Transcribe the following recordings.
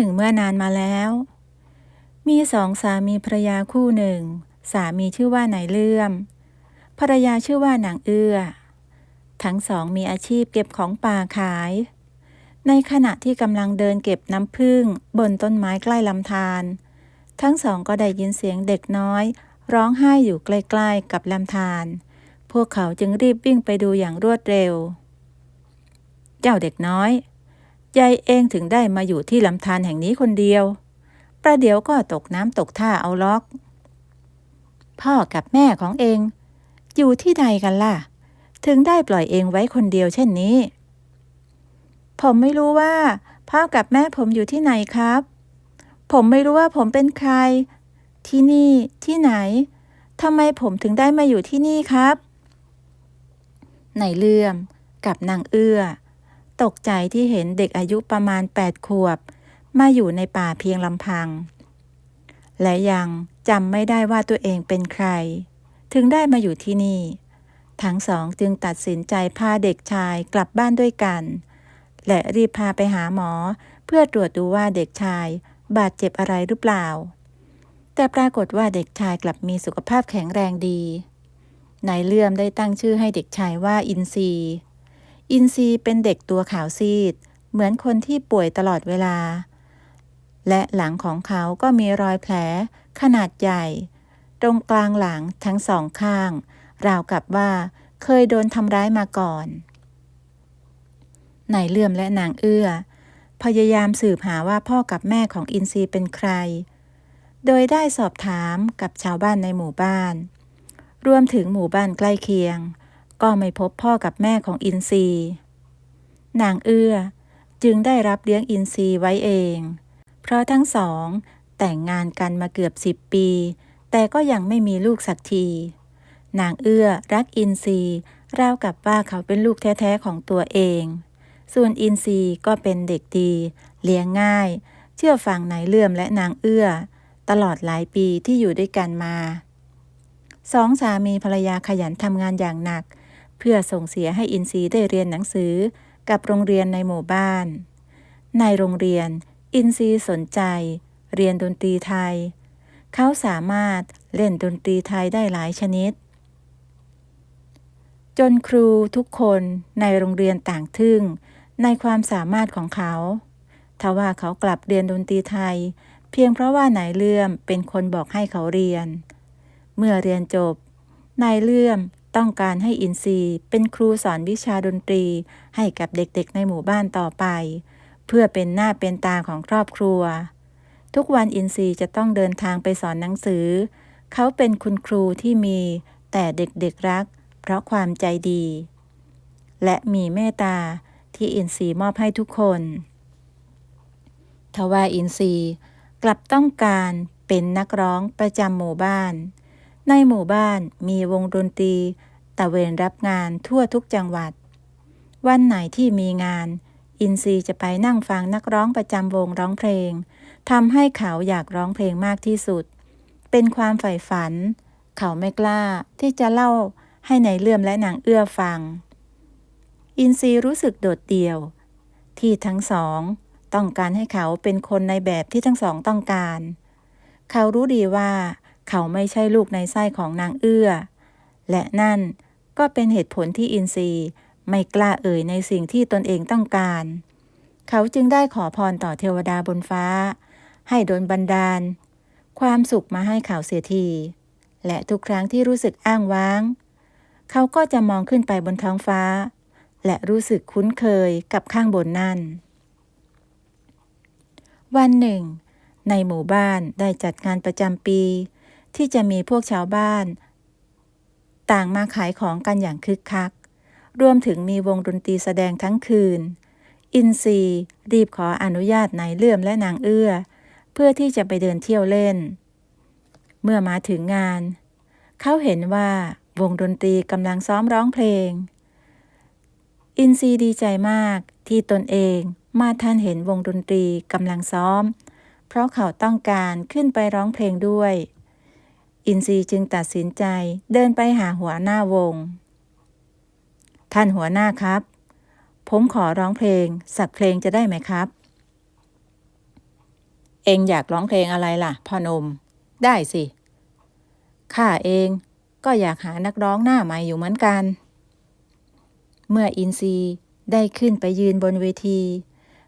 หนึ่งเมื่อนานมาแล้วมีสองสามีภรรยาคู่หนึ่งสามีชื่อว่านายเลื่อมภรรยาชื่อว่านางเอื้อทั้งสองมีอาชีพเก็บของป่าขายในขณะที่กำลังเดินเก็บน้ำผึ้งบนต้นไม้ใกล้ลำธารทั้งสองก็ได้ยินเสียงเด็กน้อยร้องไห้อยู่ใกล้ๆกับลำธารพวกเขาจึงรีบวิ่งไปดูอย่างรวดเร็วเจ้าเด็กน้อยยายเองถึงได้มาอยู่ที่ลำธารแห่งนี้คนเดียวประเดี๋ยวก็ตกน้ำตกท่าเอาล็อกพ่อกับแม่ของเองอยู่ที่ใดกันล่ะถึงได้ปล่อยเองไว้คนเดียวเช่นนี้ผมไม่รู้ว่าพ่อกับแม่ผมอยู่ที่ไหนครับผมไม่รู้ว่าผมเป็นใครที่นี่ที่ไหนทำไมผมถึงได้มาอยู่ที่นี่ครับนายเลื่อมกับนางเอื้อตกใจที่เห็นเด็กอายุประมาณ8 ขวบมาอยู่ในป่าเพียงลำพังและยังจำไม่ได้ว่าตัวเองเป็นใครถึงได้มาอยู่ที่นี่ทั้งสองจึงตัดสินใจพาเด็กชายกลับบ้านด้วยกันและรีบพาไปหาหมอเพื่อตรวจดูว่าเด็กชายบาดเจ็บอะไรหรือเปล่าแต่ปรากฏว่าเด็กชายกลับมีสุขภาพแข็งแรงดีนายเลื่อมได้ตั้งชื่อให้เด็กชายว่าอินทรีเป็นเด็กตัวขาวซีดเหมือนคนที่ป่วยตลอดเวลาและหลังของเขาก็มีรอยแผลขนาดใหญ่ตรงกลางหลังทั้งสองข้างราวกับว่าเคยโดนทำร้ายมาก่อนนายเลื่อมและนางเอื้อพยายามสืบหาว่าพ่อกับแม่ของอินทรีเป็นใครโดยได้สอบถามกับชาวบ้านในหมู่บ้านรวมถึงหมู่บ้านใกล้เคียงก็ไม่พบพ่อกับแม่ของอินทรีนางเอื้อจึงได้รับเลี้ยงอินทรีไว้เองเพราะทั้งสองแต่งงานกันมาเกือบ10 ปีแต่ก็ยังไม่มีลูกสักทีนางเอื้อรักอินทรีราวกับว่าเขาเป็นลูกแท้ๆของตัวเองส่วนอินทรีก็เป็นเด็กดีเลี้ยงง่ายเชื่อฟังนายเลื่อมและนางเอื้อตลอดหลายปีที่อยู่ด้วยกันมาสองสามีภรรยาขยันทำงานอย่างหนักเพื่อส่งเสียให้อินทรีได้เรียนหนังสือกับโรงเรียนในหมู่บ้านในโรงเรียนอินทรีสนใจเรียนดนตรีไทยเขาสามารถเล่นดนตรีไทยได้หลายชนิดจนครูทุกคนในโรงเรียนต่างทึ่งในความสามารถของเขาทว่าเขากลับเรียนดนตรีไทยเพียงเพราะว่านายเลื่อมเป็นคนบอกให้เขาเรียนเมื่อเรียนจบนายเลื่อมต้องการให้อินทรีเป็นครูสอนวิชาดนตรีให้กับเด็กๆในหมู่บ้านต่อไปเพื่อเป็นหน้าเป็นตาของครอบครัวทุกวันอินทรีจะต้องเดินทางไปสอนหนังสือเขาเป็นคุณครูที่มีแต่เด็กๆรักเพราะความใจดีและมีเมตตาที่อินทรีมอบให้ทุกคนทว่าอินทรีกลับต้องการเป็นนักร้องประจำหมู่บ้านในหมู่บ้านมีวงดนตรีตระเวนรับงานทั่วทุกจังหวัดวันไหนที่มีงานอินทรีจะไปนั่งฟังนักร้องประจำวงร้องเพลงทำให้เขาอยากร้องเพลงมากที่สุดเป็นความใฝ่ฝันเขาไม่กล้าที่จะเล่าให้นายเลื่อมและนางเอื้อฟังอินทรีรู้สึกโดดเดี่ยวที่ทั้งสองต้องการให้เขาเป็นคนในแบบที่ทั้งสองต้องการเขารู้ดีว่าเขาไม่ใช่ลูกในไส้ของนางเอื้อและนั่นก็เป็นเหตุผลที่อินทรีไม่กล้าเอ่ยในสิ่งที่ตนเองต้องการเขาจึงได้ขอพรต่อเทวดาบนฟ้าให้ดลบันดาลความสุขมาให้เขาเสียทีและทุกครั้งที่รู้สึกอ้างว้างเขาก็จะมองขึ้นไปบนท้องฟ้าและรู้สึกคุ้นเคยกับข้างบนนั่นวันหนึ่งในหมู่บ้านได้จัดงานประจำปีที่จะมีพวกชาวบ้านต่างมาขายของกันอย่างคึกคักรวมถึงมีวงดนตรีแสดงทั้งคืนอินทรีรีบขออนุญาตนายเลื่อมและนางเอื้อเพื่อที่จะไปเดินเที่ยวเล่นเมื่อมาถึงงานเขาเห็นว่าวงดนตรีกำลังซ้อมร้องเพลงอินทรีดีใจมากที่ตนเองมาทันเห็นวงดนตรีกำลังซ้อมเพราะเขาต้องการขึ้นไปร้องเพลงด้วยอินทรีจึงตัดสินใจเดินไปหาหัวหน้าวงท่านหัวหน้าครับผมขอร้องเพลงสักเพลงจะได้ไหมครับ เองอยากร้องเพลงอะไรล่ะพ่อหนุ่มได้สิข้าเองก็อยากหานักร้องหน้าใหม่อยู่เหมือนกันเมื่ออินทรีได้ขึ้นไปยืนบนเวที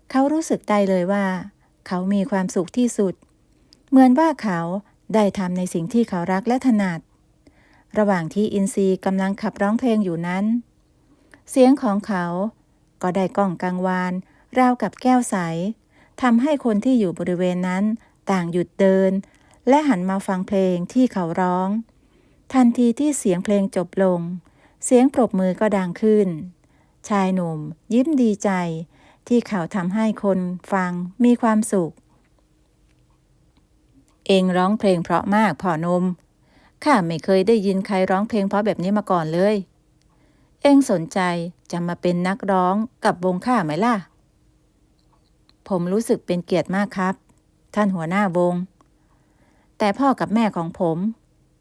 เขารู้สึกได้เลยว่าเขามีความสุขที่สุดเหมือนว่าเขาได้ทำในสิ่งที่เขารักและถนัดระหว่างที่อินทรีกำลังขับร้องเพลงอยู่นั้นเสียงของเขาก็ได้ก้องกังวานราวกับแก้วใสทำให้คนที่อยู่บริเวณนั้นต่างหยุดเดินและหันมาฟังเพลงที่เขาร้องทันทีที่เสียงเพลงจบลงเสียงปรบมือก็ดังขึ้นชายหนุ่มยิ้มดีใจที่เขาทำให้คนฟังมีความสุขเองร้องเพลงเพราะมากพ่อหนุ่มข้าไม่เคยได้ยินใครร้องเพลงเพราะแบบนี้มาก่อนเลยเองสนใจจะมาเป็นนักร้องกับวงข้าไหมล่ะผมรู้สึกเป็นเกียรติมากครับท่านหัวหน้าวงแต่พ่อกับแม่ของผม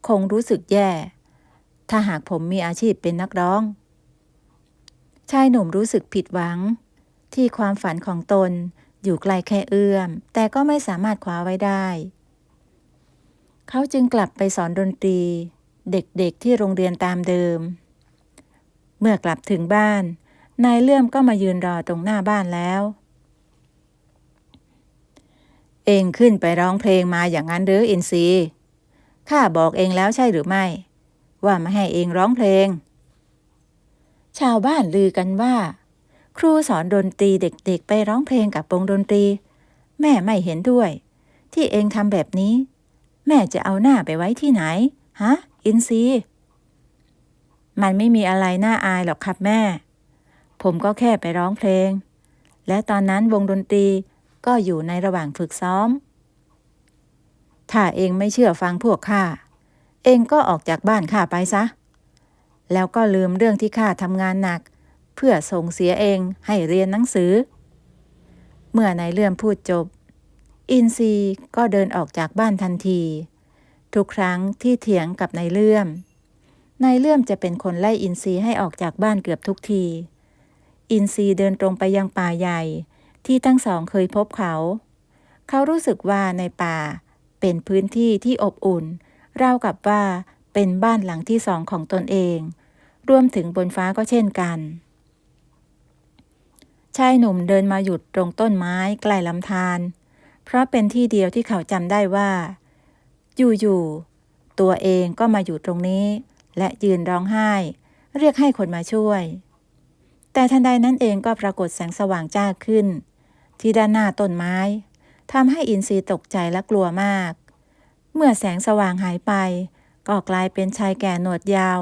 คงรู้สึกแย่ถ้าหากผมมีอาชีพเป็นนักร้องชายหนุ่มรู้สึกผิดหวังที่ความฝันของตนอยู่ไกลแค่เอื้อมแต่ก็ไม่สามารถคว้าไว้ได้เขาจึงกลับไปสอนดนตรีเด็กๆที่โรงเรียนตามเดิมเมื่อกลับถึงบ้านนายเลื่อมก็มายืนรอตรงหน้าบ้านแล้วเองขึ้นไปร้องเพลงมาอย่างนั้นหรืออินทรีข้าบอกเองแล้วใช่หรือไม่ว่าไม่ให้เองร้องเพลงชาวบ้านลือกันว่าครูสอนดนตรีเด็กๆไปร้องเพลงกับวงดนตรีแม่ไม่เห็นด้วยที่เองทำแบบนี้แม่จะเอาหน้าไปไว้ที่ไหนฮะอินทรีมันไม่มีอะไรน่าอายหรอกครับแม่ผมก็แค่ไปร้องเพลงและตอนนั้นวงดนตรีก็อยู่ในระหว่างฝึกซ้อมถ้าเองไม่เชื่อฟังพวกข้าเองก็ออกจากบ้านข้าไปซะแล้วก็ลืมเรื่องที่ข้าทำงานหนักเพื่อส่งเสียเองให้เรียนหนังสือเมื่อนายเลื่อมพูดจบอินทรีก็เดินออกจากบ้านทันทีทุกครั้งที่เถียงกับนายเลื่อมจะเป็นคนไล่อินทรีให้ออกจากบ้านเกือบทุกทีอินทรีเดินตรงไปยังป่าใหญ่ที่ทั้งสองเคยพบเขารู้สึกว่าในป่าเป็นพื้นที่ที่อบอุ่นราวกับว่าเป็นบ้านหลังที่สองของตนเองรวมถึงบนฟ้าก็เช่นกันชายหนุ่มเดินมาหยุดตรงต้นไม้ใกล้ลำธารเพราะเป็นที่เดียวที่เขาจำได้ว่าอยู่ๆตัวเองก็มาอยู่ตรงนี้และยืนร้องไห้เรียกให้คนมาช่วยแต่ทันใดนั้นเองก็ปรากฏแสงสว่างจ้าขึ้นที่ด้านหน้าต้นไม้ทำให้อินทรีตกใจและกลัวมากเมื่อแสงสว่างหายไปก็กลายเป็นชายแก่หนวดยาว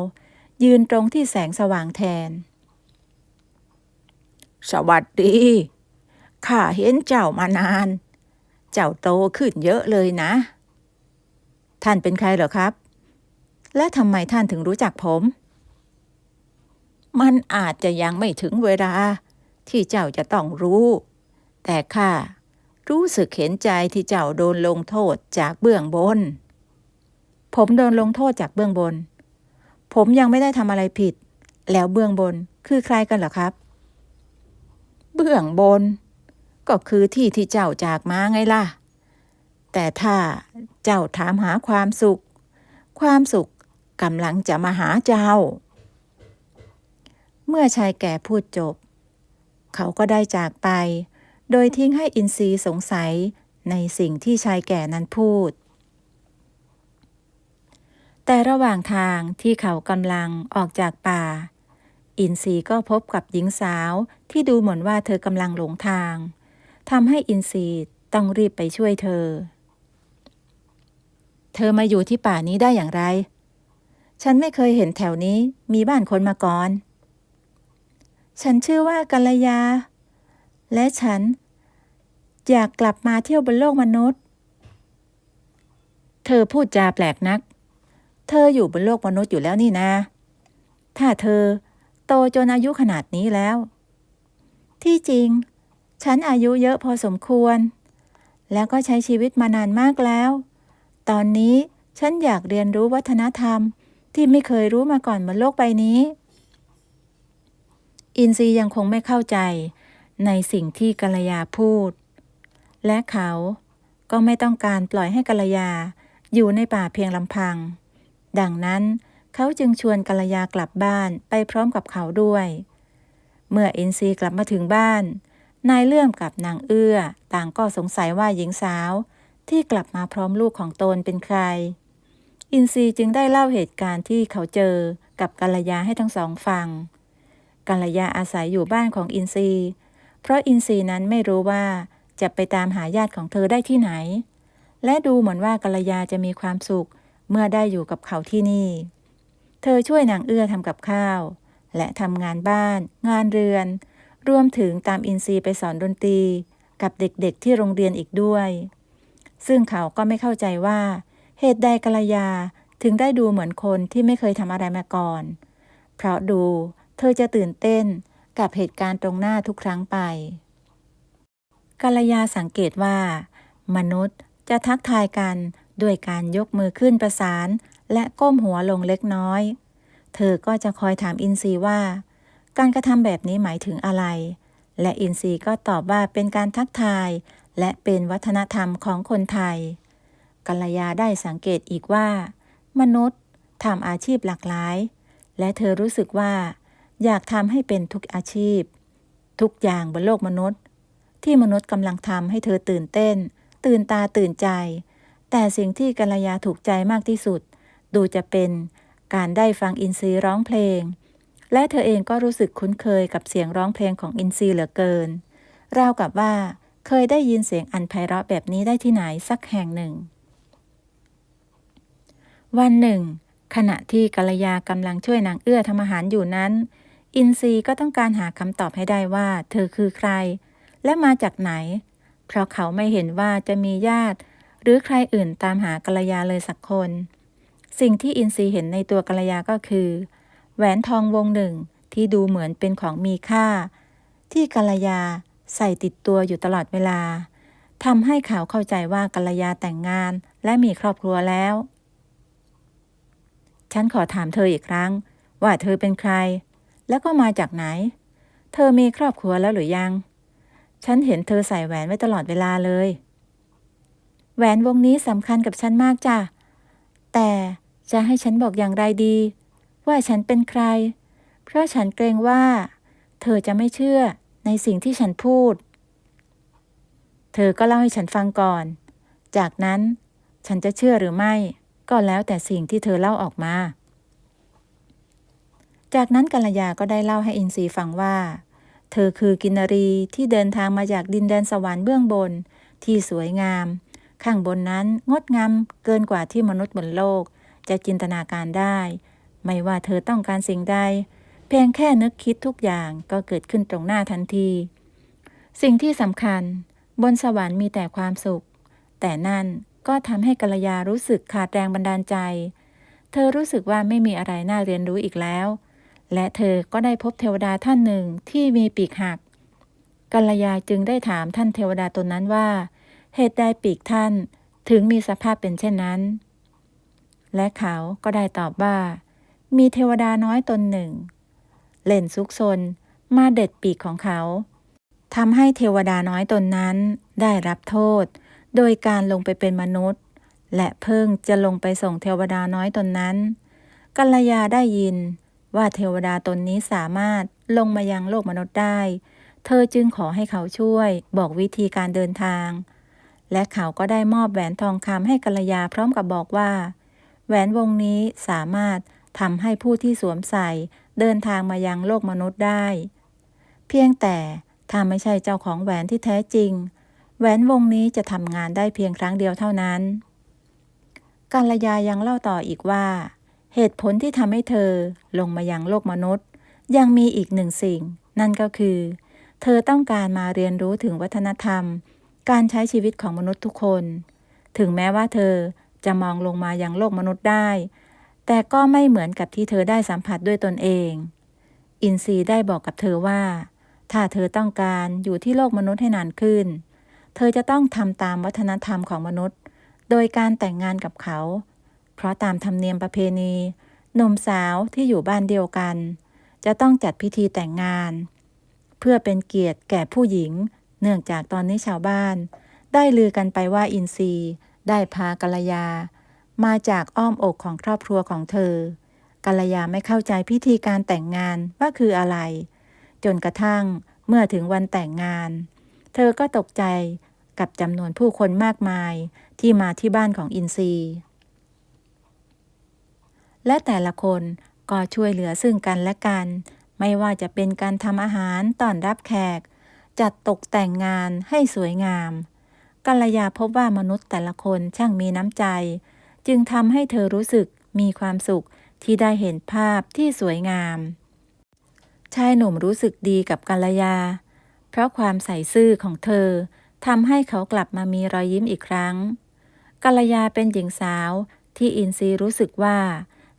ยืนตรงที่แสงสว่างแทนสวัสดีข้าเห็นเจ้ามานานเจ้าโตขึ้นเยอะเลยนะท่านเป็นใครเหรอครับและทำไมท่านถึงรู้จักผมมันอาจจะยังไม่ถึงเวลาที่เจ้าจะต้องรู้แต่ข้ารู้สึกเห็นใจที่เจ้าโดนลงโทษจากเบื้องบนผมโดนลงโทษจากเบื้องบนผมยังไม่ได้ทำอะไรผิดแล้วเบื้องบนคือใครกันเหรอครับเบื้องบนก็คือที่ที่เจ้าจากมาไงล่ะแต่ถ้าเจ้าถามหาความสุขกำลังจะมาหาเจ้าเมื่อชายแก่พูดจบเขาก็ได้จากไปโดยทิ้งให้อินทรีสงสัยในสิ่งที่ชายแก่นั้นพูดแต่ระหว่างทางที่เขากำลังออกจากป่าอินทรีก็พบกับหญิงสาวที่ดูเหมือนว่าเธอกำลังหลงทางทำให้อินทรีต้องรีบไปช่วยเธอมาอยู่ที่ป่านี้ได้อย่างไรฉันไม่เคยเห็นแถวนี้มีบ้านคนมาก่อนฉันชื่อว่ากัลยาและฉันอยากกลับมาเที่ยวบนโลกมนุษย์เธอพูดจาแปลกนักเธออยู่บนโลกมนุษย์อยู่แล้วนี่นะถ้าเธอโตจนอายุขนาดนี้แล้วที่จริงฉันอายุเยอะพอสมควรแล้วก็ใช้ชีวิตมานานมากแล้วตอนนี้ฉันอยากเรียนรู้วัฒนธรรมที่ไม่เคยรู้มาก่อนบนโลกใบนี้อินทรียังคงไม่เข้าใจในสิ่งที่กัลยาพูดและเขา ก็ไม่ต้องการปล่อยให้กัลยาอยู่ในป่าเพียงลำพังดังนั้นเขาจึงชวนกัลยากลับบ้านไปพร้อมกับเขาด้วยเมื่ออินทรีกลับมาถึงบ้านนายเลื่อมกับนางเอื้อต่างก็สงสัยว่าหญิงสาวที่กลับมาพร้อมลูกของตนเป็นใครอินทรีจึงได้เล่าเหตุการณ์ที่เขาเจอกับกัลยาให้ทั้งสองฟังกัลยาอาศัยอยู่บ้านของอินทรีเพราะอินทรีนั้นไม่รู้ว่าจะไปตามหาญาติของเธอได้ที่ไหนและดูเหมือนว่ากัลยาจะมีความสุขเมื่อได้อยู่กับเขาที่นี่เธอช่วยนางเอื้อทำกับข้าวและทำงานบ้านงานเรือนรวมถึงตามอินทรีไปสอนดนตรีกับเด็กๆที่โรงเรียนอีกด้วยซึ่งเขาก็ไม่เข้าใจว่าเหตุใดกัลยาถึงได้ดูเหมือนคนที่ไม่เคยทำอะไรมาก่อนเพราะดูเธอจะตื่นเต้นกับเหตุการณ์ตรงหน้าทุกครั้งไปกัลยาสังเกตว่ามนุษย์จะทักทายกันด้วยการยกมือขึ้นประสานและก้มหัวลงเล็กน้อยเธอก็จะคอยถามอินทรีว่าการกระทำแบบนี้หมายถึงอะไรและอินทรีก็ตอบว่าเป็นการทักทายและเป็นวัฒนธรรมของคนไทยกัลยาได้สังเกตอีกว่ามนุษย์ทำอาชีพหลากหลายและเธอรู้สึกว่าอยากทำให้เป็นทุกอาชีพทุกอย่างบนโลกมนุษย์ที่มนุษย์กำลังทำให้เธอตื่นเต้นตื่นตาตื่นใจแต่สิ่งที่กัลยาถูกใจมากที่สุดดูจะเป็นการได้ฟังอินทรีร้องเพลงและเธอเองก็รู้สึกคุ้นเคยกับเสียงร้องเพลงของอินทรีเหลือเกินราวกับว่าเคยได้ยินเสียงอันไพเราะแบบนี้ได้ที่ไหนสักแห่งหนึ่งวันหนึ่งขณะที่กัลยากำลังช่วยนางเอื้อทำอาหารอยู่นั้นอินทรีก็ต้องการหาคำตอบให้ได้ว่าเธอคือใครและมาจากไหนเพราะเขาไม่เห็นว่าจะมีญาติหรือใครอื่นตามหากัลยาเลยสักคนสิ่งที่อินทรีเห็นในตัวกัลยาก็คือแหวนทองวงหนึ่งที่ดูเหมือนเป็นของมีค่าที่กัลยาใส่ติดตัวอยู่ตลอดเวลาทำให้เขาเข้าใจว่ากัลยาแต่งงานและมีครอบครัวแล้วฉันขอถามเธออีกครั้งว่าเธอเป็นใครแล้วก็มาจากไหนเธอมีครอบครัวแล้วหรือยังฉันเห็นเธอใส่แหวนไว้ตลอดเวลาเลยแหวนวงนี้สำคัญกับฉันมากจ้ะแต่จะให้ฉันบอกอย่างไรดีว่าฉันเป็นใครเพราะฉันเกรงว่าเธอจะไม่เชื่อในสิ่งที่ฉันพูดเธอก็เล่าให้ฉันฟังก่อนจากนั้นฉันจะเชื่อหรือไม่ก็แล้วแต่สิ่งที่เธอเล่าออกมาจากนั้นกัลยาก็ได้เล่าให้อินทรีฟังว่าเธอคือกินนรีที่เดินทางมาจากดินแดนสวรรค์เบื้องบนที่สวยงามข้างบนนั้นงดงามเกินกว่าที่มนุษย์บนโลกจะจินตนาการได้ไม่ว่าเธอต้องการสิ่งใดเพียงแค่นึกคิดทุกอย่างก็เกิดขึ้นตรงหน้าทันทีสิ่งที่สำคัญบนสวรรค์มีแต่ความสุขแต่นั่นก็ทำให้กัลยารู้สึกขาดแรงบันดาลใจเธอรู้สึกว่าไม่มีอะไรน่าเรียนรู้อีกแล้วและเธอก็ได้พบเทวดาท่านหนึ่งที่มีปีกหักกัลยาจึงได้ถามท่านเทวดาตนนั้นว่าเหตุใดปีกท่านถึงมีสภาพเป็นเช่นนั้นและเขาก็ได้ตอบว่ามีเทวดาน้อยตนหนึ่งเล่นซุกซนมาเด็ดปีกของเขาทำให้เทวดาน้อยตนนั้นได้รับโทษโดยการลงไปเป็นมนุษย์และเพิ่งจะลงไปส่งเทวดาน้อยตนนั้นกัลยาได้ยินว่าเทวดาตนนี้สามารถลงมายังโลกมนุษย์ได้เธอจึงขอให้เขาช่วยบอกวิธีการเดินทางและเขาก็ได้มอบแหวนทองคำให้กัลยาพร้อมกับบอกว่าแหวนวงนี้สามารถทำให้ผู้ที่สวมใส่เดินทางมายังโลกมนุษย์ได้เพียงแต่ถ้าไม่ใช่เจ้าของแหวนที่แท้จริงแหวนวงนี้จะทำงานได้เพียงครั้งเดียวเท่านั้นกัลยายังเล่าต่ออีกว่าเหตุผลที่ทำให้เธอลงมายังโลกมนุษย์ยังมีอีกหนึ่งสิ่งนั่นก็คือเธอต้องการมาเรียนรู้ถึงวัฒนธรรมการใช้ชีวิตของมนุษย์ทุกคนถึงแม้ว่าเธอจะมองลงมายังโลกมนุษย์ได้แต่ก็ไม่เหมือนกับที่เธอได้สัมผัสด้วยตนเองอินทรีได้บอกกับเธอว่าถ้าเธอต้องการอยู่ที่โลกมนุษย์ให้นานขึ้นเธอจะต้องทำตามวัฒนธรรมของมนุษย์โดยการแต่งงานกับเขาเพราะตามธรรมเนียมประเพณีหนุ่มสาวที่อยู่บ้านเดียวกันจะต้องจัดพิธีแต่งงานเพื่อเป็นเกียรติแก่ผู้หญิงเนื่องจากตอนนี้ชาวบ้าน ได้ลือกันไปว่าอินทรีได้พากัลยามาจากอ้อมอกของครอบครัวของเธอกัลยาไม่เข้าใจพิธีการแต่งงานว่าคืออะไรจนกระทั่งเมื่อถึงวันแต่งงานเธอก็ตกใจกับจำนวนผู้คนมากมายที่มาที่บ้านของอินทรีและแต่ละคนก็ช่วยเหลือซึ่งกันและกันไม่ว่าจะเป็นการทำอาหารต้อนรับแขกจัดตกแต่งงานให้สวยงามกัลยาพบว่ามนุษย์แต่ละคนช่างมีน้ำใจจึงทำให้เธอรู้สึกมีความสุขที่ได้เห็นภาพที่สวยงามชายหนุ่มรู้สึกดีกับกัลยาเพราะความใส่ซื่อของเธอทำให้เขากลับมามีรอยยิ้มอีกครั้งกัลยาเป็นหญิงสาวที่อินทรีรู้สึกว่า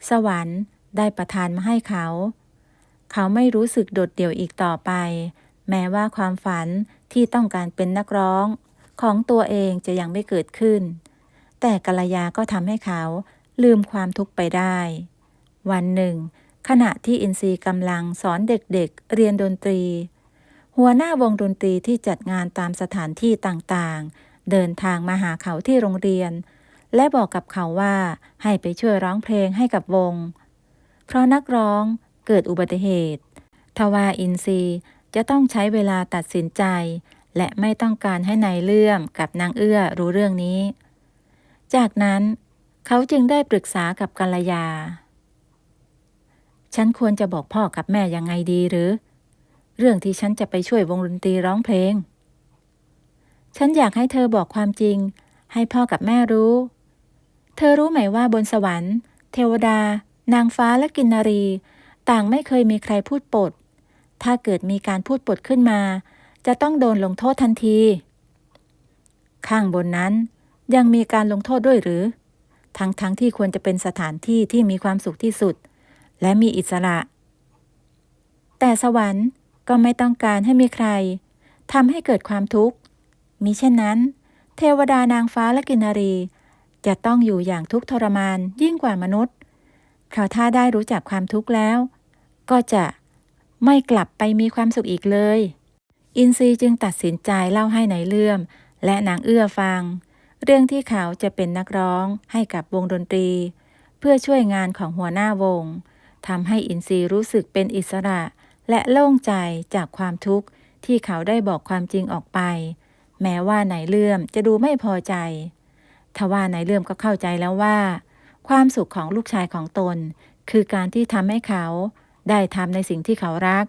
สวรรค์ได้ประทานมาให้เขาไม่รู้สึกโดดเดี่ยวอีกต่อไปแม้ว่าความฝันที่ต้องการเป็นนักร้องของตัวเองจะยังไม่เกิดขึ้นแต่กัลยาก็ทำให้เขาลืมความทุกข์ไปได้วันหนึ่งขณะที่อินทรีกำลังสอนเด็กๆเรียนดนตรีหัวหน้าวงดนตรีที่จัดงานตามสถานที่ต่างๆเดินทางมาหาเขาที่โรงเรียนและบอกกับเขาว่าให้ไปช่วยร้องเพลงให้กับวงเพราะนักร้องเกิดอุบัติเหตุทว่าอินทรีจะต้องใช้เวลาตัดสินใจและไม่ต้องการให้นายเลื่อมกับนางเอื้อรู้เรื่องนี้จากนั้นเขาจึงได้ปรึกษากับกัลยาฉันควรจะบอกพ่อกับแม่ยังไงดีหรือเรื่องที่ฉันจะไปช่วยวงดนตรีร้องเพลงฉันอยากให้เธอบอกความจริงให้พ่อกับแม่รู้เธอรู้ไหมว่าบนสวรรค์เทวดานางฟ้าและกินนารีต่างไม่เคยมีใครพูดปดถ้าเกิดมีการพูดปดขึ้นมาจะต้องโดนลงโทษทันทีข้างบนนั้นยังมีการลงโทษด้วยหรือทั้งที่ควรจะเป็นสถานที่ที่มีความสุขที่สุดและมีอิสระแต่สวรรค์ก็ไม่ต้องการให้มีใครทำให้เกิดความทุกข์มิเช่นนั้นเทวดานางฟ้าและกินนารีจะต้องอยู่อย่างทุกข์ทรมานยิ่งกว่ามนุษย์เพราะถ้าได้รู้จักความทุกข์แล้วก็จะไม่กลับไปมีความสุขอีกเลยอินทรีจึงตัดสินใจเล่าให้นายเลื่อมและนางเอื้อฟังเรื่องที่เขาจะเป็นนักร้องให้กับวงดนตรีเพื่อช่วยงานของหัวหน้าวงทำให้อินทรีรู้สึกเป็นอิสระและโล่งใจจากความทุกข์ที่เขาได้บอกความจริงออกไปแม้ว่านายเลื่อมจะดูไม่พอใจทว่านายเลื่อมก็เข้าใจแล้วว่าความสุขของลูกชายของตนคือการที่ทำให้เขาได้ทำในสิ่งที่เขารัก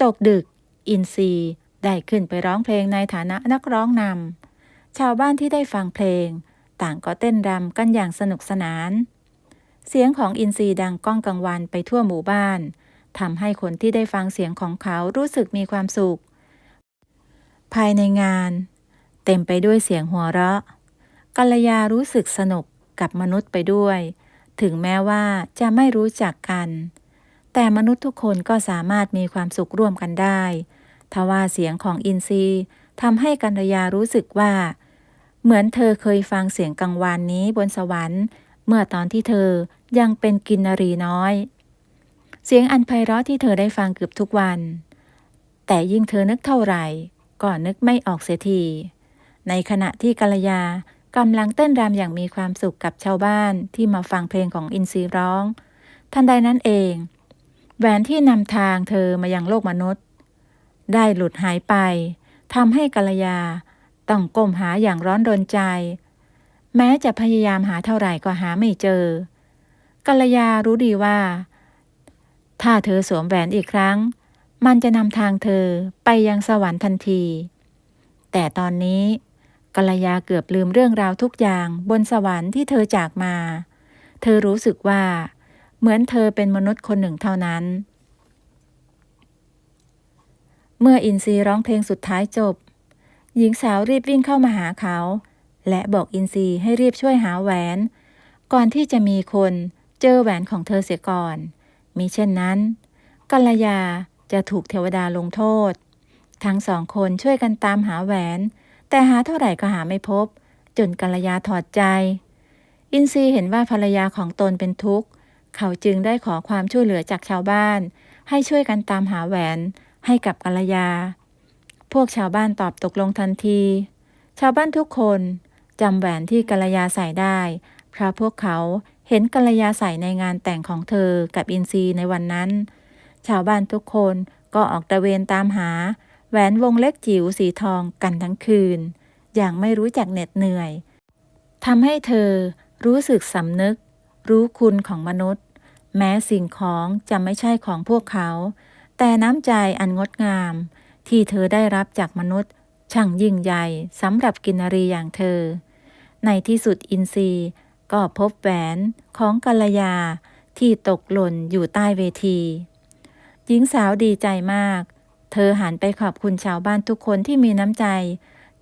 ตกดึกอินทรีได้ขึ้นไปร้องเพลงในฐานะนักร้องนำชาวบ้านที่ได้ฟังเพลงต่างก็เต้นรำกันอย่างสนุกสนานเสียงของอินทรีดังก้องกังวานไปทั่วหมู่บ้านทำให้คนที่ได้ฟังเสียงของเขารู้สึกมีความสุขภายในงานเต็มไปด้วยเสียงหัวเราะกัลยารู้สึกสนุกกับมนุษย์ไปด้วยถึงแม้ว่าจะไม่รู้จักกันแต่มนุษย์ทุกคนก็สามารถมีความสุขร่วมกันได้ทว่าเสียงของอินทรีทำให้กัลยารู้สึกว่าเหมือนเธอเคยฟังเสียงกังวานนี้บนสวรรค์เมื่อตอนที่เธอยังเป็นกินนรีน้อยเสียงอันไพเราะที่เธอได้ฟังเกือบทุกวันแต่ยิ่งเธอนึกเท่าไหร่ก็นึกไม่ออกเสียทีในขณะที่กัลยากำลังเต้นรำอย่างมีความสุขกับชาวบ้านที่มาฟังเพลงของอินทรีร้องทันใดนั้นเองแหวนที่นำทางเธอมายังโลกมนุษย์ได้หลุดหายไปทำให้กัลยาต้องก้มหาอย่างร้อนรนใจแม้จะพยายามหาเท่าไหร่ก็หาไม่เจอกัลยารู้ดีว่าถ้าเธอสวมแหวนอีกครั้งมันจะนำทางเธอไปยังสวรรค์ทันทีแต่ตอนนี้กัลยาเกือบลืมเรื่องราวทุกอย่างบนสวรรค์ที่เธอจากมาเธอรู้สึกว่าเหมือนเธอเป็นมนุษย์คนหนึ่งเท่านั้นเมื่ออินทรีร้องเพลงสุดท้ายจบหญิงสาวรีบวิ่งเข้ามาหาเขาและบอกอินทรีให้รีบช่วยหาแหวนก่อนที่จะมีคนเจอแหวนของเธอเสียก่อนมิเช่นนั้นกัลยาจะถูกเทวดาลงโทษทั้งสองคนช่วยกันตามหาแหวนแต่หาเท่าไหร่ก็หาไม่พบจนกัลยาถอดใจอินทรีเห็นว่าภรรยาของตนเป็นทุกข์เขาจึงได้ขอความช่วยเหลือจากชาวบ้านให้ช่วยกันตามหาแหวนให้กับกัลยาพวกชาวบ้านตอบตกลงทันที ชาวบ้านทุกคนจำแหวนที่กัลยาใส่ได้เพราะพวกเขาเห็นกัลยาใส่ในงานแต่งของเธอกับอินทรีในวันนั้นชาวบ้านทุกคนก็ออกตระเวนตามหาแหวนวงเล็กจิ๋วสีทองกันทั้งคืนอย่างไม่รู้จักเหน็ดเหนื่อยทำให้เธอรู้สึกสำนึกรู้คุณของมนุษย์แม้สิ่งของจะไม่ใช่ของพวกเขาแต่น้ำใจอันงดงามที่เธอได้รับจากมนุษย์ช่างยิ่งใหญ่สำหรับกินนรีอย่างเธอในที่สุดอินทรีก็พบแหวนของกัลยาที่ตกหล่นอยู่ใต้เวทีหญิงสาวดีใจมากเธอหันไปขอบคุณชาวบ้านทุกคนที่มีน้ำใจ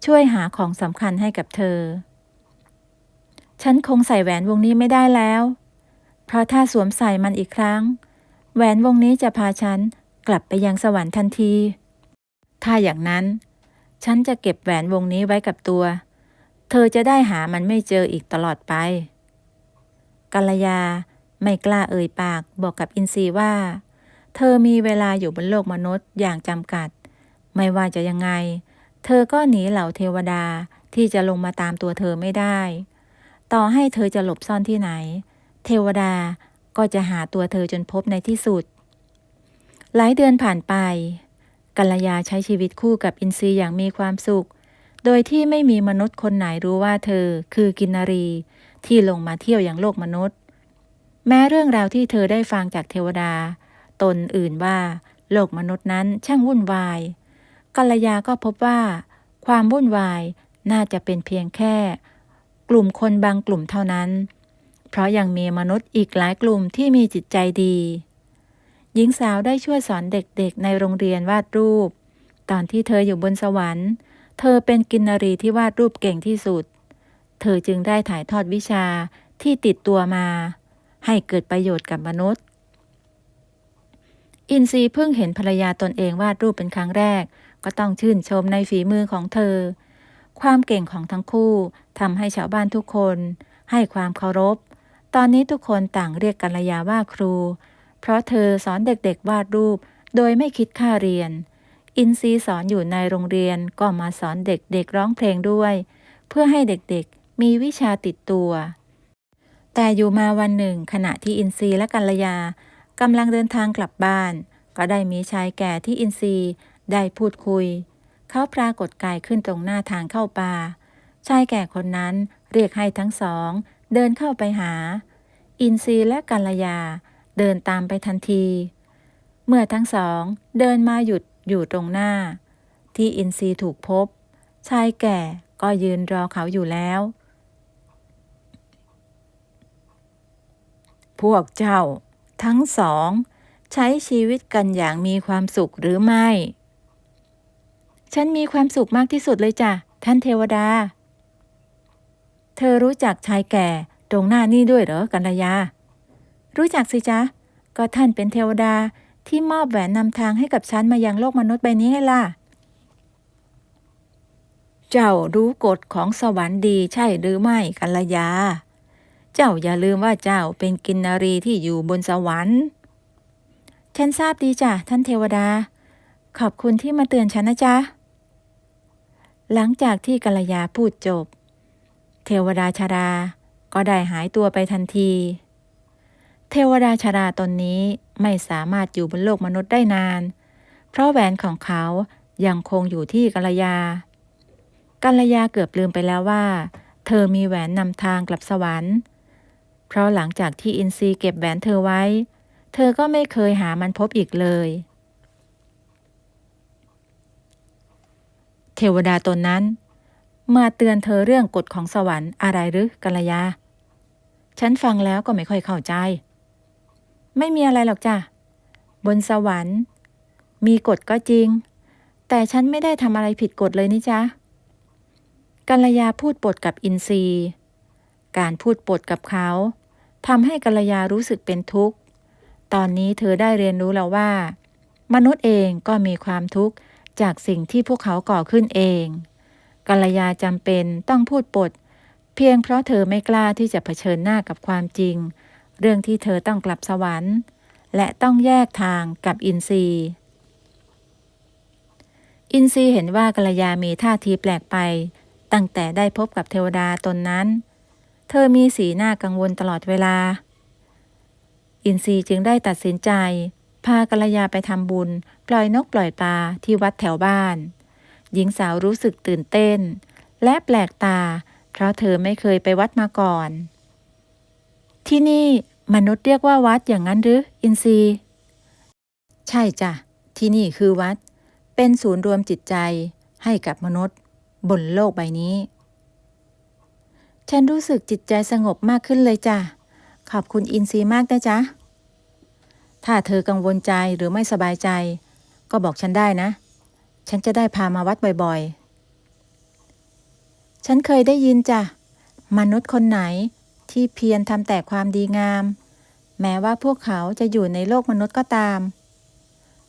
ช่วยหาของสำคัญให้กับเธอฉันคงใส่แหวนวงนี้ไม่ได้แล้วเพราะถ้าสวมใส่มันอีกครั้งแหวนวงนี้จะพาฉันกลับไปยังสวรรค์ทันทีถ้าอย่างนั้นฉันจะเก็บแหวนวงนี้ไว้กับตัวเธอจะได้หามันไม่เจออีกตลอดไปกัลยาไม่กล้าเอ่ยปากบอกกับอินทรีว่าเธอมีเวลาอยู่บนโลกมนุษย์อย่างจำกัดไม่ว่าจะยังไงเธอก็หนีเหล่าเทวดาที่จะลงมาตามตัวเธอไม่ได้ต่อให้เธอจะหลบซ่อนที่ไหนเทวดาก็จะหาตัวเธอจนพบในที่สุดหลายเดือนผ่านไปกัลยาใช้ชีวิตคู่กับอินทรีอย่างมีความสุขโดยที่ไม่มีมนุษย์คนไหนรู้ว่าเธอคือกินนรีที่ลงมาเที่ยวอย่างโลกมนุษย์แม้เรื่องราวที่เธอได้ฟังจากเทวดาตนอื่นว่าโลกมนุษย์นั้นช่างวุ่นวายกัลยาก็พบว่าความวุ่นวายน่าจะเป็นเพียงแค่กลุ่มคนบางกลุ่มเท่านั้นเพราะยังมีมนุษย์อีกหลายกลุ่มที่มีจิตใจดีหญิงสาวได้ช่วยสอนเด็กๆในโรงเรียนวาดรูปตอนที่เธออยู่บนสวรรค์เธอเป็นกินนรีที่วาดรูปเก่งที่สุดเธอจึงได้ถ่ายทอดวิชาที่ติดตัวมาให้เกิดประโยชน์กับมนุษย์อินทรีเพิ่งเห็นภรรยาตนเองวาดรูปเป็นครั้งแรกก็ต้องชื่นชมในฝีมือของเธอความเก่งของทั้งคู่ทำให้ชาวบ้านทุกคนให้ความเคารพตอนนี้ทุกคนต่างเรียกกัลยาว่าครูเพราะเธอสอนเด็กๆวาดรูปโดยไม่คิดค่าเรียนอินทรีสอนอยู่ในโรงเรียนก็มาสอนเด็กๆร้องเพลงด้วยเพื่อให้เด็กๆมีวิชาติดตัวแต่อยู่มาวันหนึ่งขณะที่อินทรีและกัลยากำลังเดินทางกลับบ้านก็ได้มีชายแก่ที่อินทรีได้พูดคุยเขาปรากฏกายขึ้นตรงหน้าทางเข้าป่าชายแก่คนนั้นเรียกให้ทั้งสองเดินเข้าไปหาอินทรีและกัลยาเดินตามไปทันทีเมื่อทั้งสองเดินมาหยุดอยู่ตรงหน้าที่อินทรีถูกพบชายแก่ก็ยืนรอเขาอยู่แล้วพวกเจ้าทั้งสองใช้ชีวิตกันอย่างมีความสุขหรือไม่ฉันมีความสุขมากที่สุดเลยจ้ะท่านเทวดาเธอรู้จักชายแก่ตรงหน้านี่ด้วยเหรอกัลยารู้จักสิจ๊ะก็ท่านเป็นเทวดาที่มอบแหวนนำทางให้กับฉันมายังโลกมนุษย์ใบนี้ไงล่ะเจ้ารู้กฎของสวรรค์ดีใช่หรือไม่กัลยาเจ้าอย่าลืมว่าเจ้าเป็นกินนรีที่อยู่บนสวรรค์ฉันทราบดีจ้ะท่านเทวดาขอบคุณที่มาเตือนฉันนะจ๊ะหลังจากที่กัลยาพูดจบเทวดาชราก็ได้หายตัวไปทันทีเทวดาชราตนนี้ไม่สามารถอยู่บนโลกมนุษย์ได้นานเพราะแหวนของเขายังคงอยู่ที่กัลยาเกือบลืมไปแล้วว่าเธอมีแหวนนำทางกลับสวรรค์เพราะหลังจากที่อินทรีเก็บแหวนเธอไว้เธอก็ไม่เคยหามันพบอีกเลยเทวดาตนนั้นมาเตือนเธอเรื่องกฎของสวรรค์อะไรหรือกัลยาฉันฟังแล้วก็ไม่ค่อยเข้าใจไม่มีอะไรหรอกจ้ะบนสวรรค์มีกฎก็จริงแต่ฉันไม่ได้ทำอะไรผิดกฎเลยนี่จ๊ะกัลยาพูดปดกับอินทรีการพูดปดกับเขาทำให้กัลยารู้สึกเป็นทุกข์ตอนนี้เธอได้เรียนรู้แล้วว่ามนุษย์เองก็มีความทุกข์จากสิ่งที่พวกเขาก่อขึ้นเองกัลยาจำเป็นต้องพูดปดเพียงเพราะเธอไม่กล้าที่จะเผชิญหน้ากับความจริงเรื่องที่เธอต้องกลับสวรรค์และต้องแยกทางกับอินทรีเห็นว่ากัลยามีท่าทีแปลกไป ตั้งแต่ได้พบกับเทวดาตนนั้นเธอมีสีหน้ากังวลตลอดเวลาอินทรีจึงได้ตัดสินใจพากัลยาไปทำบุญปล่อยนกปล่อยปลาที่วัดแถวบ้านหญิงสาวรู้สึกตื่นเต้นและแปลกตาเพราะเธอไม่เคยไปวัดมาก่อนที่นี่มนุษย์เรียกว่าวัดอย่างนั้นหรืออินทรีใช่จ้ะที่นี่คือวัดเป็นศูนย์รวมจิตใจให้กับมนุษย์บนโลกใบนี้ฉันรู้สึกจิตใจสงบมากขึ้นเลยจ้ะขอบคุณอินทรีมากนะจ๊ะถ้าเธอกังวลใจหรือไม่สบายใจก็บอกฉันได้นะฉันจะได้พามาวัดบ่อยๆฉันเคยได้ยินจ้ะมนุษย์คนไหนที่เพียรทำแต่ความดีงามแม้ว่าพวกเขาจะอยู่ในโลกมนุษย์ก็ตาม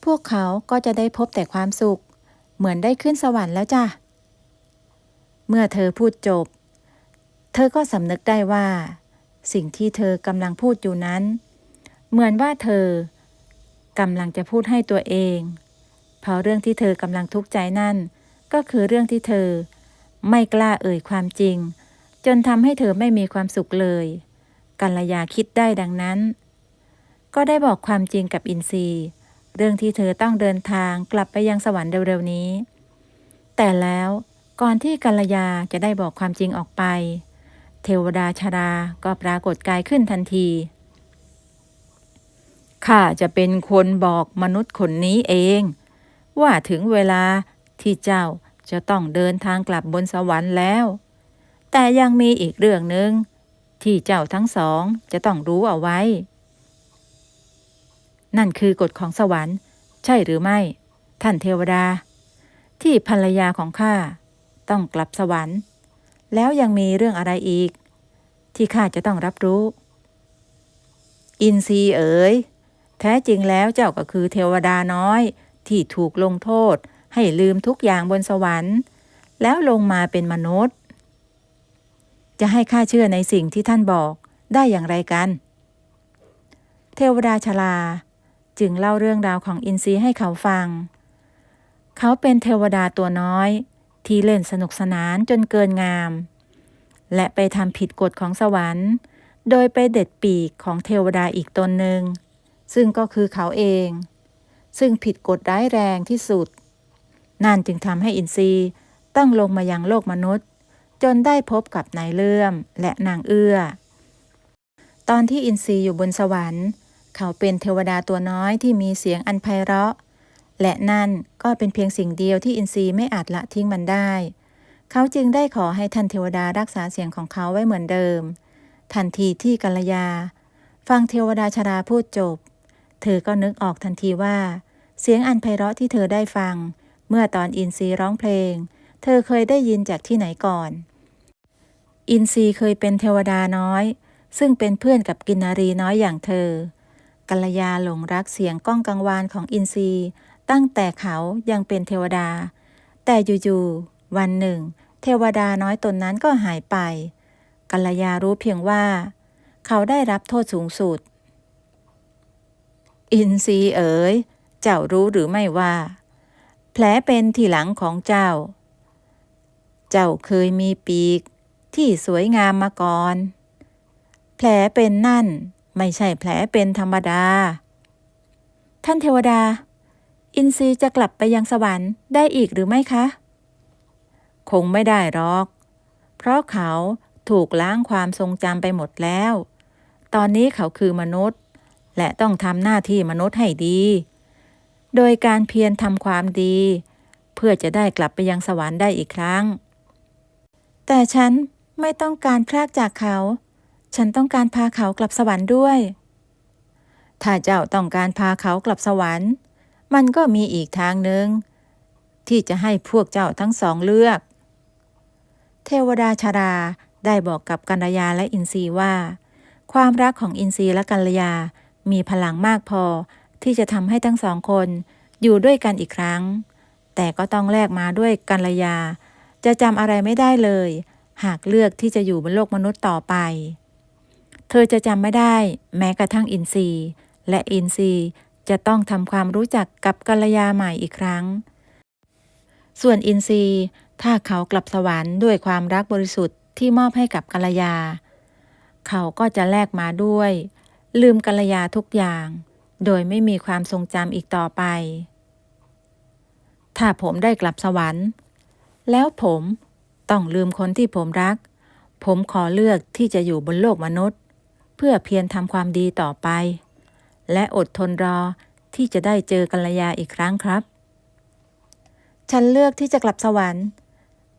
พวกเขาก็จะได้พบแต่ความสุขเหมือนได้ขึ้นสวรรค์แล้วจ้ะเมื่อเธอพูดจบเธอก็สำนึกได้ว่าสิ่งที่เธอกำลังพูดอยู่นั้นเหมือนว่าเธอกำลังจะพูดให้ตัวเองเพราะเรื่องที่เธอกำลังทุกข์ใจนั่นก็คือเรื่องที่เธอไม่กล้าเอ่ยความจริงจนทำให้เธอไม่มีความสุขเลยกัลยาคิดได้ดังนั้นก็ได้บอกความจริงกับอินทรีเรื่องที่เธอต้องเดินทางกลับไปยังสวรรค์เร็วๆนี้แต่แล้วก่อนที่กัลยาจะได้บอกความจริงออกไปเทวดาชราก็ปรากฏกายขึ้นทันทีข้าจะเป็นคนบอกมนุษย์คนนี้เองว่าถึงเวลาที่เจ้าจะต้องเดินทางกลับบนสวรรค์แล้วแต่ยังมีอีกเรื่องหนึ่งที่เจ้าทั้งสองจะต้องรู้เอาไว้นั่นคือกฎของสวรรค์ใช่หรือไม่ท่านเทวดาที่ภรรยาของข้าต้องกลับสวรรค์แล้วยังมีเรื่องอะไรอีกที่ข้าจะต้องรับรู้อินทรีเอ๋ยแท้จริงแล้วเจ้าก็คือเทวดาน้อยที่ถูกลงโทษให้ลืมทุกอย่างบนสวรรค์แล้วลงมาเป็นมนุษย์จะให้ข้าเชื่อในสิ่งที่ท่านบอกได้อย่างไรกันเทวดาชราจึงเล่าเรื่องราวของอินทรีให้เขาฟังเขาเป็นเทวดาตัวน้อยที่เล่นสนุกสนานจนเกินงามและไปทำผิดกฎของสวรรค์โดยไปเด็ดปีกของเทวดาอีกตนหนึ่งซึ่งก็คือเขาเองซึ่งผิดกฎร้ายแรงที่สุดนั่นจึงทำให้อินทรีต้องลงมายังโลกมนุษย์จนได้พบกับนายเลื่อมและนางเอื้อตอนที่อินทรีอยู่บนสวรรค์เขาเป็นเทวดาตัวน้อยที่มีเสียงอันไพเราะและนั่นก็เป็นเพียงสิ่งเดียวที่อินทรีไม่อาจละทิ้งมันได้เขาจึงได้ขอให้ท่านเทวดารักษาเสียงของเขาไว้เหมือนเดิมทันทีที่กัลยาฟังเทวดาชราพูดจบเธอก็นึกออกทันทีว่าเสียงอันไพเราะที่เธอได้ฟังเมื่อตอนอินทรีร้องเพลงเธอเคยได้ยินจากที่ไหนก่อนอินทรีเคยเป็นเทวดาน้อยซึ่งเป็นเพื่อนกับกินนารีน้อยอย่างเธอกัลยาหลงรักเสียงก้องกังวานของอินทรีตั้งแต่เขายังเป็นเทวดาแต่อยู่ๆวันหนึ่งเทวดาน้อยตนนั้นก็หายไปกัลยารู้เพียงว่าเขาได้รับโทษสูงสุดอินทรีเอ๋ยเจ้ารู้หรือไม่ว่าแผลเป็นที่หลังของเจ้าเคยมีปีกที่สวยงามมาก่อนแผลเป็นนั่นไม่ใช่แผลเป็นธรรมดาท่านเทวดาอินทรีจะกลับไปยังสวรรค์ได้อีกหรือไม่คะคงไม่ได้หรอกเพราะเขาถูกล้างความทรงจำไปหมดแล้วตอนนี้เขาคือมนุษย์และต้องทำหน้าที่มนุษย์ให้ดีโดยการเพียรทำความดีเพื่อจะได้กลับไปยังสวรรค์ได้อีกครั้งแต่ฉันไม่ต้องการพรากจากเขาฉันต้องการพาเขากลับสวรรค์ด้วยถ้าเจ้าต้องการพาเขากลับสวรรค์มันก็มีอีกทางหนึ่งที่จะให้พวกเจ้าทั้งสองเลือกเทวดาชราได้บอกกับกัลยาและอินทรีว่าความรักของอินทรีและกัลยามีพลังมากพอที่จะทำให้ทั้งสองคนอยู่ด้วยกันอีกครั้งแต่ก็ต้องแลกมาด้วยกัลยาจะจำอะไรไม่ได้เลยหากเลือกที่จะอยู่บนโลกมนุษย์ต่อไปเธอจะจำไม่ได้แม้กระทั่งอินทรีและอินทรีจะต้องทำความรู้จักกับกัลยาใหม่อีกครั้งส่วนอินทรี ถ้าเขากลับสวรรค์ด้วยความรักบริสุทธิ์ที่มอบให้กับกัลยาเขาก็จะแลกมาด้วยลืมกัลยาทุกอย่างโดยไม่มีความทรงจำอีกต่อไปถ้าผมได้กลับสวรรค์แล้วผมต้องลืมคนที่ผมรักผมขอเลือกที่จะอยู่บนโลกมนุษย์เพื่อเพียรทำความดีต่อไปและอดทนรอที่จะได้เจอกัลยาอีกครั้งครับฉันเลือกที่จะกลับสวรรค์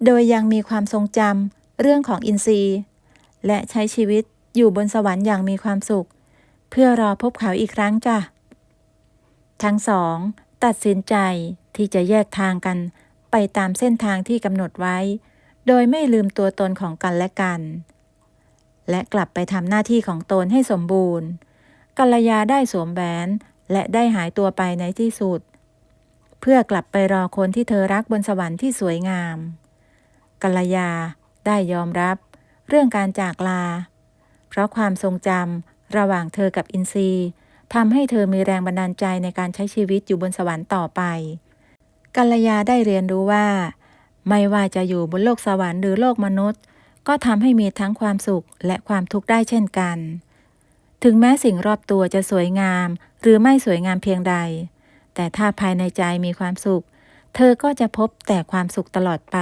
โดยยังมีความทรงจำเรื่องของอินทรีย์และใช้ชีวิตอยู่บนสวรรค์อย่างมีความสุขเพื่อรอพบเขาอีกครั้งจ้ะทั้งสองตัดสินใจที่จะแยกทางกันไปตามเส้นทางที่กำหนดไว้โดยไม่ลืมตัวตนของกันและกันและกลับไปทำหน้าที่ของตนให้สมบูรณ์กัลยาได้สวมแหวนและได้หายตัวไปในที่สุดเพื่อกลับไปรอคนที่เธอรักบนสวรรค์ที่สวยงามกัลยาได้ยอมรับเรื่องการจากลาเพราะความทรงจำระหว่างเธอกับอินทรีทำให้เธอมีแรงบันดาลใจในการใช้ชีวิตอยู่บนสวรรค์ต่อไปกัลยาได้เรียนรู้ว่าไม่ว่าจะอยู่บนโลกสวรรค์หรือโลกมนุษย์ก็ทำให้มีทั้งความสุขและความทุกข์ได้เช่นกันถึงแม้สิ่งรอบตัวจะสวยงามหรือไม่สวยงามเพียงใดแต่ถ้าภายในใจมีความสุขเธอก็จะพบแต่ความสุขตลอดไป